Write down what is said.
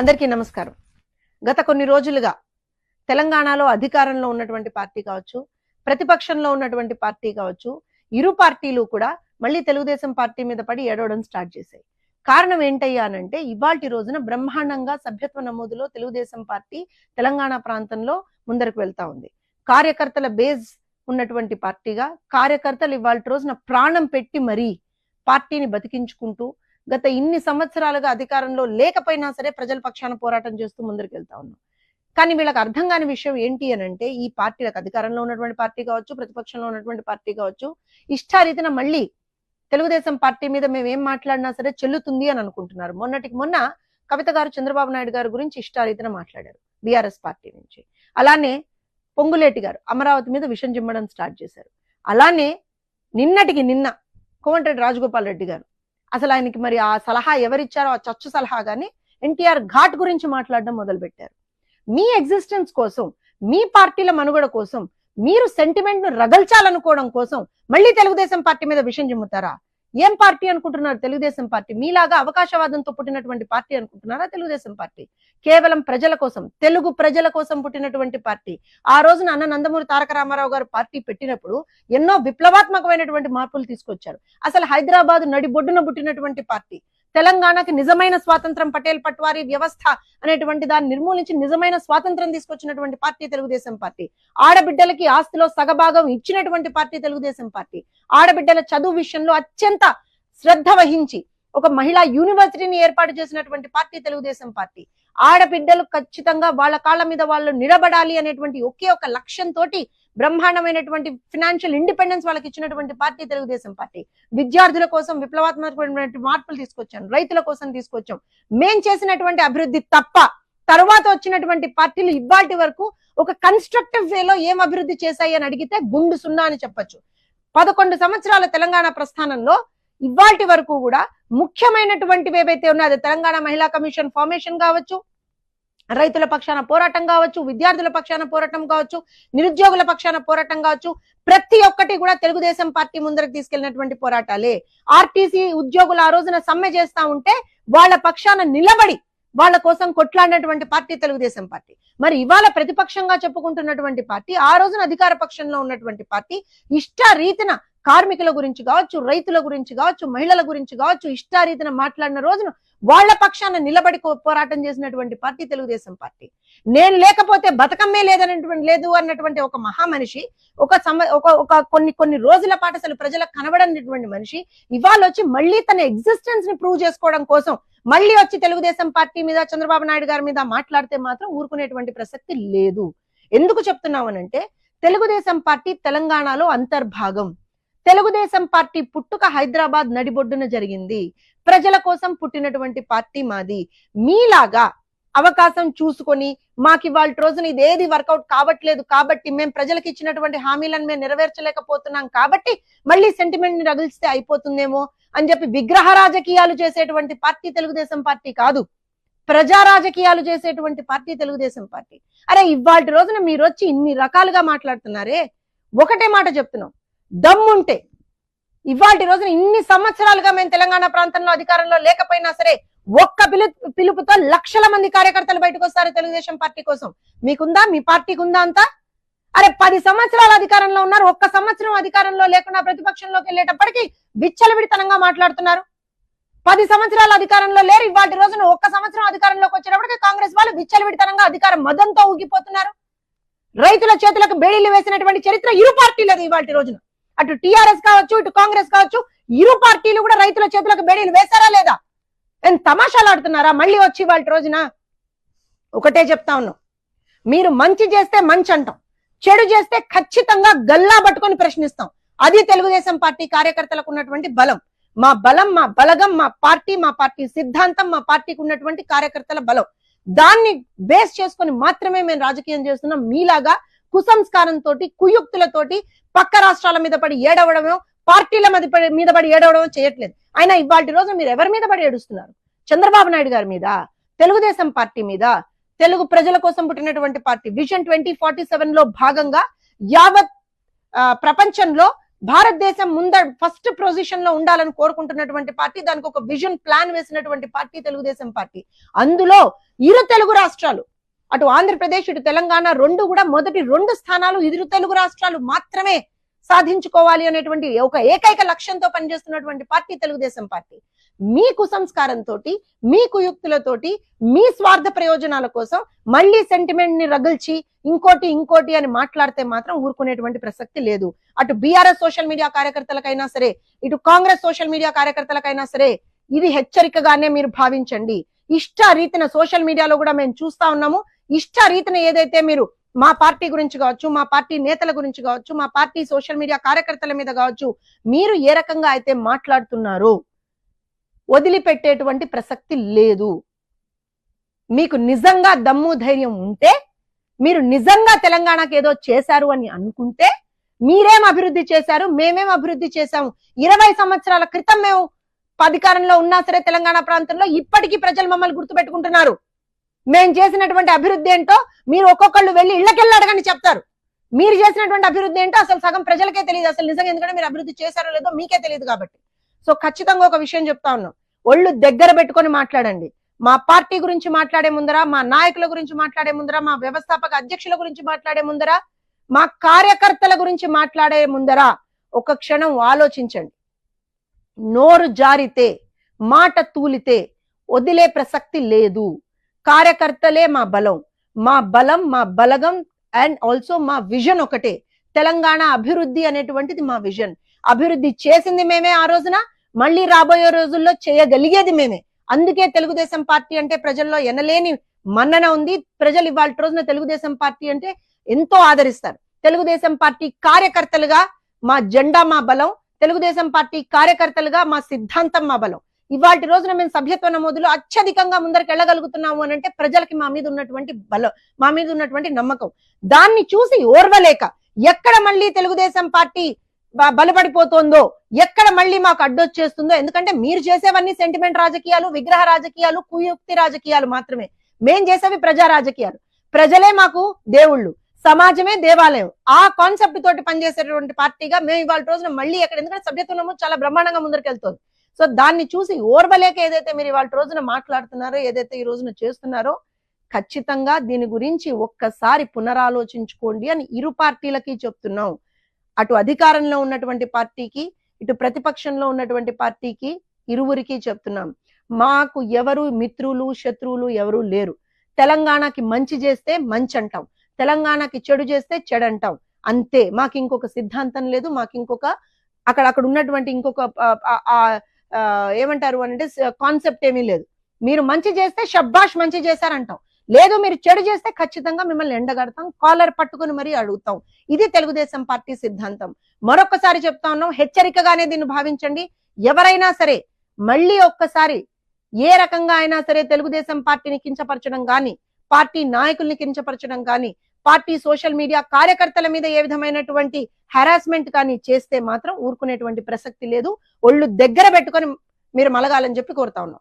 అందరికీ నమస్కారం. గత కొన్ని రోజులుగా తెలంగాణలో అధికారంలో ఉన్నటువంటి పార్టీ కావచ్చు, ప్రతిపక్షంలో ఉన్నటువంటి పార్టీ కావచ్చు, ఇరు పార్టీలు కూడా మళ్ళీ తెలుగుదేశం పార్టీ మీద పడి ఏడవడం స్టార్ట్ చేశాయి. కారణం ఏంటయ్యా అనంటే ఇవాల్టి రోజున బ్రహ్మాండంగా సభ్యత్వ నమోదులో తెలుగుదేశం పార్టీ తెలంగాణ ప్రాంతంలో ముందరకు వెళ్తా ఉంది. కార్యకర్తల బేస్ ఉన్నటువంటి పార్టీగా కార్యకర్తలు ఇవాల్టి రోజున ప్రాణం పెట్టి మరీ పార్టీని బతికించుకుంటూ గత ఇన్ని సంవత్సరాలుగా అధికారంలో లేకపోయినా సరే ప్రజల పక్షాన పోరాటం చేస్తూ ముందరికి వెళ్తా ఉన్నాం. కానీ వీళ్ళకి అర్థం కాని విషయం ఏంటి అని అంటే ఈ పార్టీలకు అధికారంలో ఉన్నటువంటి పార్టీ కావచ్చు, ప్రతిపక్షంలో ఉన్నటువంటి పార్టీ కావచ్చు, ఇష్టారీతిన మళ్ళీ తెలుగుదేశం పార్టీ మీద మేము ఏం మాట్లాడినా సరే చెల్లుతుంది అని అనుకుంటున్నారు. మొన్నటికి మొన్న కవిత గారు చంద్రబాబు నాయుడు గారి గురించి ఇష్టారీతిన మాట్లాడారు బీఆర్ఎస్ పార్టీ నుంచి. అలానే పొంగులేటి గారు అమరావతి మీద విషం చిమ్మడం స్టార్ట్ చేశారు. అలానే నిన్నటికి నిన్న కోమటిరెడ్డి రాజగోపాల్ రెడ్డి గారు అసలు ఆయనకి మరి ఆ సలహా ఎవరిచ్చారో ఆ చచ్చు సలహా గాని ఎన్టీఆర్ ఘాట్ గురించి మాట్లాడడం మొదలు పెట్టారు. మీ ఎగ్జిస్టెన్స్ కోసం, మీ పార్టీల మనుగడ కోసం, మీరు సెంటిమెంట్ ను రగల్చాలనుకోవడం కోసం మళ్ళీ తెలుగుదేశం పార్టీ మీద విషయం చిమ్ముతారా? ఏం పార్టీ అనుకుంటున్నారు తెలుగుదేశం పార్టీ? మీలాగా అవకాశవాదంతో పుట్టినటువంటి పార్టీ అనుకుంటున్నారా తెలుగుదేశం పార్టీ? కేవలం ప్రజల కోసం, తెలుగు ప్రజల కోసం పుట్టినటువంటి పార్టీ. ఆ రోజున అన్న నందమూరి తారక రామారావు గారు పార్టీ పెట్టినప్పుడు ఎన్నో విప్లవాత్మకమైనటువంటి మార్పులు తీసుకొచ్చారు. అసలు హైదరాబాద్ నడిబొడ్డున పుట్టినటువంటి పార్టీ. తెలంగాణకి నిజమైన స్వాతంత్రం, పటేల్ పట్వారీ వ్యవస్థ అనేటువంటి దాన్ని నిర్మూలించి నిజమైన స్వాతంత్రం తీసుకొచ్చినటువంటి పార్టీ తెలుగుదేశం పార్టీ. ఆడబిడ్డలకి ఆస్తిలో సగభాగం ఇచ్చినటువంటి పార్టీ తెలుగుదేశం పార్టీ. ఆడబిడ్డల చదువు విషయంలో అత్యంత శ్రద్ధ వహించి ఒక మహిళా యూనివర్సిటీని ఏర్పాటు చేసినటువంటి పార్టీ తెలుగుదేశం పార్టీ. ఆడబిడ్డలు ఖచ్చితంగా వాళ్ళ కాళ్ళ మీద వాళ్ళు నిలబడాలి అనేటువంటి ఒకే ఒక లక్ష్యంతో బ్రహ్మాండమైనటువంటి ఫినాన్షియల్ ఇండిపెండెన్స్ వాళ్ళకి ఇచ్చినటువంటి పార్టీ తెలుగుదేశం పార్టీ. విద్యార్థుల కోసం విప్లవాత్మకమైనటువంటి మార్పులు తీసుకొచ్చాం, రైతుల కోసం తీసుకొచ్చాం. మేం చేసినటువంటి అభివృద్ధి తప్ప తర్వాత వచ్చినటువంటి పార్టీలు ఇవాల్టి వరకు ఒక కన్స్ట్రక్టివ్ వేలో ఏం అభివృద్ధి చేశాయి అని అడిగితే గుండు సున్నా అని చెప్పొచ్చు. 11 సంవత్సరాల తెలంగాణ ప్రస్థానంలో ఇవాల్టి వరకు కూడా ముఖ్యమైనటువంటివి ఏవైతే ఉన్నాయో తెలంగాణ మహిళా కమిషన్ ఫార్మేషన్ కావచ్చు, రైతుల పక్షాన పోరాటం కావచ్చు, విద్యార్థుల పక్షాన పోరాటం కావచ్చు, నిరుద్యోగుల పక్షాన పోరాటం కావచ్చు, ప్రతి ఒక్కటి కూడా తెలుగుదేశం పార్టీ ముందరకు తీసుకెళ్లినటువంటి పోరాటాలే. ఆర్టీసీ ఉద్యోగులు ఆ రోజున సమ్మె చేస్తా ఉంటే వాళ్ళ పక్షాన నిలబడి వాళ్ళ కోసం కొట్లాడినటువంటి పార్టీ తెలుగుదేశం పార్టీ. మరి ఇవాళ ప్రతిపక్షంగా చెప్పుకుంటున్నటువంటి పార్టీ, ఆ రోజున అధికార పక్షంలో ఉన్నటువంటి పార్టీ ఇష్టారీతిన కార్మికుల గురించి కావచ్చు, రైతుల గురించి కావచ్చు, మహిళల గురించి కావచ్చు ఇష్టారీతిన మాట్లాడిన రోజున వాళ్ళ పక్షాన నిలబడి పోరాటం చేసినటువంటి పార్టీ తెలుగుదేశం పార్టీ. నేను లేకపోతే బతకమ్మే లేదు అన్నటువంటి ఒక మహామనిషి, కొన్ని రోజుల పాటు అసలు ప్రజలకు కనబడనటువంటి మనిషి ఇవాళ వచ్చి మళ్ళీ తన ఎగ్జిస్టెన్స్ ని ప్రూవ్ చేసుకోవడం కోసం మళ్ళీ వచ్చి తెలుగుదేశం పార్టీ మీద, చంద్రబాబు నాయుడు గారి మీద మాట్లాడితే మాత్రం ఊరుకునేటువంటి ప్రసక్తి లేదు. ఎందుకు చెప్తున్నామనంటే తెలుగుదేశం పార్టీ తెలంగాణలో అంతర్భాగం. తెలుగుదేశం పార్టీ పుట్టుక హైదరాబాద్ నడిబొడ్డున జరిగింది. ప్రజల కోసం పుట్టినటువంటి పార్టీ మాది. మీలాగా అవకాశం చూసుకొని మాకు ఇవాళ రోజున ఇదేది వర్కౌట్ కావట్లేదు కాబట్టి, మేము ప్రజలకు ఇచ్చినటువంటి హామీలను మేము నెరవేర్చలేకపోతున్నాం కాబట్టి మళ్ళీ సెంటిమెంట్ ని రగిలిస్తే అయిపోతుందేమో అని చెప్పి విగ్రహ రాజకీయాలు చేసేటువంటి పార్టీ తెలుగుదేశం పార్టీ కాదు, ప్రజా రాజకీయాలు చేసేటువంటి పార్టీ తెలుగుదేశం పార్టీ. అరే ఇవాళ రోజున మీరు వచ్చి ఇన్ని రకాలుగా మాట్లాడుతున్నారే, ఒకటే మాట చెప్తున్నాం, దమ్ముంటే ఇవాల్టి రోజున ఇన్ని సంవత్సరాలుగా మేము తెలంగాణ ప్రాంతంలో అధికారంలో లేకపోయినా సరే ఒక్క పిలుపుతో లక్షల మంది కార్యకర్తలు బయటకు వస్తారు తెలుగుదేశం పార్టీ కోసం. మీకుందా? మీ పార్టీకి ఉందా అంతా? అరే 10 సంవత్సరాలు అధికారంలో ఉన్నారు, ఒక్క సంవత్సరం అధికారంలో లేకుండా ప్రతిపక్షంలోకి వెళ్ళేటప్పటికి విచ్చలవిడితనంగా మాట్లాడుతున్నారు. 10 సంవత్సరాల అధికారంలో లేరు, ఇవాటి రోజున ఒక్క సంవత్సరం అధికారంలోకి వచ్చేటప్పటికి కాంగ్రెస్ వాళ్ళు విచ్చలవిడితనంగా అధికారం మదంతో ఊగిపోతున్నారు. రైతుల చేతులకు బేడీలు వేసినటువంటి చరిత్ర ఇరు పార్టీలది. ఇవాటి రోజున అటు టిఆర్ఎస్ కావచ్చు, ఇటు కాంగ్రెస్ కావచ్చు, ఇరు పార్టీలు కూడా రైతుల చేతులకు బేడీలు వేశారా లేదా? ఏం తమాషాలు ఆడుతున్నారా? మళ్ళీ వచ్చి వాళ్ళ రోజున ఒకటే చెప్తా ఉన్నాం, మీరు మంచి చేస్తే మంచి అంటాం, చెడు చేస్తే ఖచ్చితంగా గల్లా పట్టుకొని ప్రశ్నిస్తాం. అది తెలుగుదేశం పార్టీ కార్యకర్తలకు ఉన్నటువంటి బలం. మా బలం, మా బలగం, మా పార్టీ సిద్ధాంతం, మా పార్టీకి ఉన్నటువంటి కార్యకర్తల బలం. దాన్ని బేస్ చేసుకొని మాత్రమే మేము రాజకీయం చేస్తున్నాం. మీలాగా కుసంస్కారంతో, కుయుక్తులతోటి పక్క రాష్ట్రాల మీద పడి ఏడవడమో, పార్టీల మీద పడి ఏడవడమో చేయట్లేదు. అయినా ఇవాళ రోజు మీరు ఎవరి మీద పడి ఏడుస్తున్నారు? చంద్రబాబు నాయుడు గారి మీద, తెలుగుదేశం పార్టీ మీద, తెలుగు ప్రజల కోసం పుట్టినటువంటి పార్టీ. విజన్ 2047 లో భాగంగా యావత్ ప్రపంచంలో భారతదేశం ఫస్ట్ పొజిషన్ లో ఉండాలని కోరుకుంటున్నటువంటి పార్టీ, దానికి ఒక విజన్ ప్లాన్ వేసినటువంటి పార్టీ తెలుగుదేశం పార్టీ. అందులో ఇరు తెలుగు రాష్ట్రాలు, అటు ఆంధ్రప్రదేశ్ ఇటు తెలంగాణ రెండు కూడా మొదటి 2 స్థానాలు ఇరు తెలుగు రాష్ట్రాలు మాత్రమే సాధించుకోవాలి అనేటువంటి ఒక ఏకైక లక్ష్యంతో పనిచేస్తున్నటువంటి పార్టీ తెలుగుదేశం పార్టీ. మీ కుసంస్కారంతో, మీ కుయుక్తులతోటి, మీ స్వార్థ ప్రయోజనాల కోసం మళ్ళీ సెంటిమెంట్ ని రగిల్చి ఇంకోటి అని మాట్లాడితే మాత్రం ఊరుకునేటువంటి ప్రసక్తి లేదు. అటు బీఆర్ఎస్ సోషల్ మీడియా కార్యకర్తలకైనా సరే, ఇటు కాంగ్రెస్ సోషల్ మీడియా కార్యకర్తలకైనా సరే ఇది హెచ్చరికగానే మీరు భావించండి. ఇష్ట రీతిన సోషల్ మీడియాలో కూడా మేము చూస్తా ఉన్నాము, ఇష్ట రీతిన ఏదైతే మీరు మా పార్టీ గురించి కావచ్చు, మా పార్టీ నేతల గురించి కావచ్చు, మా పార్టీ సోషల్ మీడియా కార్యకర్తల మీద కావచ్చు, మీరు ఏ రకంగా అయితే మాట్లాడుతున్నారో వదిలిపెట్టేటువంటి ప్రసక్తి లేదు. మీకు నిజంగా దమ్ము ధైర్యం ఉంటే, మీరు నిజంగా తెలంగాణకి ఏదో చేశారు అని అనుకుంటే, మీరేం అభివృద్ధి చేశారు, మేమేం అభివృద్ధి చేశాము, 20 సంవత్సరాల క్రితం మేము అధికారంలో ఉన్నా సరే తెలంగాణ ప్రాంతంలో ఇప్పటికీ ప్రజలు మమ్మల్ని గుర్తుపెట్టుకుంటున్నారు. మేము చేసినటువంటి అభివృద్ధి ఏంటో మీరు ఒక్కొక్కళ్ళు వెళ్ళి ఇళ్లకెళ్ళి అడగని చెప్తారు. మీరు చేసినటువంటి అభివృద్ధి ఏంటో అసలు సగం ప్రజలకే తెలియదు అసలు నిజంగా, ఎందుకంటే మీరు అభివృద్ధి చేశారో లేదో మీకే తెలియదు కాబట్టి. సో ఖచ్చితంగా ఒక విషయం చెప్తా ఉన్నాం, ఒళ్ళు దగ్గర పెట్టుకొని మాట్లాడండి. మా పార్టీ గురించి మాట్లాడే ముందర, మా నాయకుల గురించి మాట్లాడే ముందర, మా వ్యవస్థాపక అధ్యక్షుల గురించి మాట్లాడే ముందర, మా కార్యకర్తల గురించి మాట్లాడే ముందర ఒక క్షణం ఆలోచించండి. నోరు జారితే, మాట తూలితే వదిలే ప్రసక్తి లేదు. కార్యకర్తలే మా బలం, మా బలగం అండ్ ఆల్సో మా విజన్ ఒకటే. తెలంగాణ అభివృద్ధి అనేటువంటిది మా విజన్. అభివృద్ధి చేసింది మేమే ఆ రోజున, మళ్ళీ రాబోయే రోజుల్లో చేయగలిగేది మేమే. అందుకే తెలుగుదేశం పార్టీ అంటే ప్రజల్లో ఎనలేని మన్నన ఉంది. ప్రజలు ఇవాళ రోజున తెలుగుదేశం పార్టీ అంటే ఎంతో ఆదరిస్తారు. తెలుగుదేశం పార్టీ కార్యకర్తలుగా మా జెండా మా బలం, తెలుగుదేశం పార్టీ కార్యకర్తలుగా మా సిద్ధాంతం మా బలం. ఇవాటి రోజున మేము సభ్యత్వ నమోదులో అత్యధికంగా ముందరికి వెళ్ళగలుగుతున్నాము అని అంటే ప్రజలకి మా మీద ఉన్నటువంటి బలం, మా మీద ఉన్నటువంటి నమ్మకం. దాన్ని చూసి ఓర్వలేక ఎక్కడ మళ్ళీ తెలుగుదేశం పార్టీ బలపడిపోతుందో, ఎక్కడ మళ్ళీ మాకు అడ్డొచ్చేస్తుందో, ఎందుకంటే మీరు చేసేవన్నీ సెంటిమెంట్ రాజకీయాలు, విగ్రహ రాజకీయాలు, కుయుక్తి రాజకీయాలు మాత్రమే. మేం చేసేవి ప్రజా రాజకీయాలు. ప్రజలే మాకు దేవుళ్ళు, సమాజమే దేవాలయం. ఆ కాన్సెప్ట్ తోటి పనిచేసేటువంటి పార్టీగా మేము ఇవాళ రోజున మళ్ళీ ఎక్కడ, ఎందుకంటే సభ్యత్వ నమోదు చాలా బ్రహ్మాండంగా ముందరికి వెళ్తుంది. సో దాన్ని చూసి ఓర్వలేక ఏదైతే మీరు ఇవాళ రోజున మాట్లాడుతున్నారో, ఏదైతే ఈ రోజున చేస్తున్నారో, ఖచ్చితంగా దీని గురించి ఒక్కసారి పునరాలోచించుకోండి అని ఇరు పార్టీలకి చెప్తున్నాం. అటు అధికారంలో ఉన్నటువంటి పార్టీకి, ఇటు ప్రతిపక్షంలో ఉన్నటువంటి పార్టీకి, ఇరువురికి చెప్తున్నాం. మాకు ఎవరు మిత్రులు శత్రువులు ఎవరు లేరు. తెలంగాణకి మంచి చేస్తే మంచి అంటాం, తెలంగాణకి చెడు చేస్తే చెడు అంటాం, అంతే. మాకు ఇంకొక సిద్ధాంతం లేదు, మాకు ఇంకొక అక్కడ ఉన్నటువంటి ఇంకొక ఏమంటారు అంటే కాన్సెప్ట్ ఏమీ లేదు. మీరు మంచి చేస్తే షబ్బాష్ మంచి చేశారంటాం, లేదు మీరు చెడు చేస్తే ఖచ్చితంగా మిమ్మల్ని ఎండగడతాం, కాలర్ పట్టుకుని మరీ అడుగుతాం. ఇది తెలుగుదేశం పార్టీ సిద్ధాంతం. మరొకసారి చెప్తా ఉన్నాం, హెచ్చరికగానే దీన్ని భావించండి. ఎవరైనా సరే మళ్ళీ ఒక్కసారి ఏ రకంగా అయినా సరే తెలుగుదేశం పార్టీని కించపరచడం కానీ, పార్టీ నాయకుల్ని కించపరచడం కానీ, పార్టీ సోషల్ మీడియా కార్యకర్తల మీద ఏ విధమైనటువంటి హెరాస్మెంట్ కానీ చేస్తే మాత్రం ఊరుకునేటువంటి ప్రసక్తి లేదు. ఒళ్ళు దగ్గర పెట్టుకొని మీరు మలగాలని చెప్పి కోరుతా ఉన్నాం.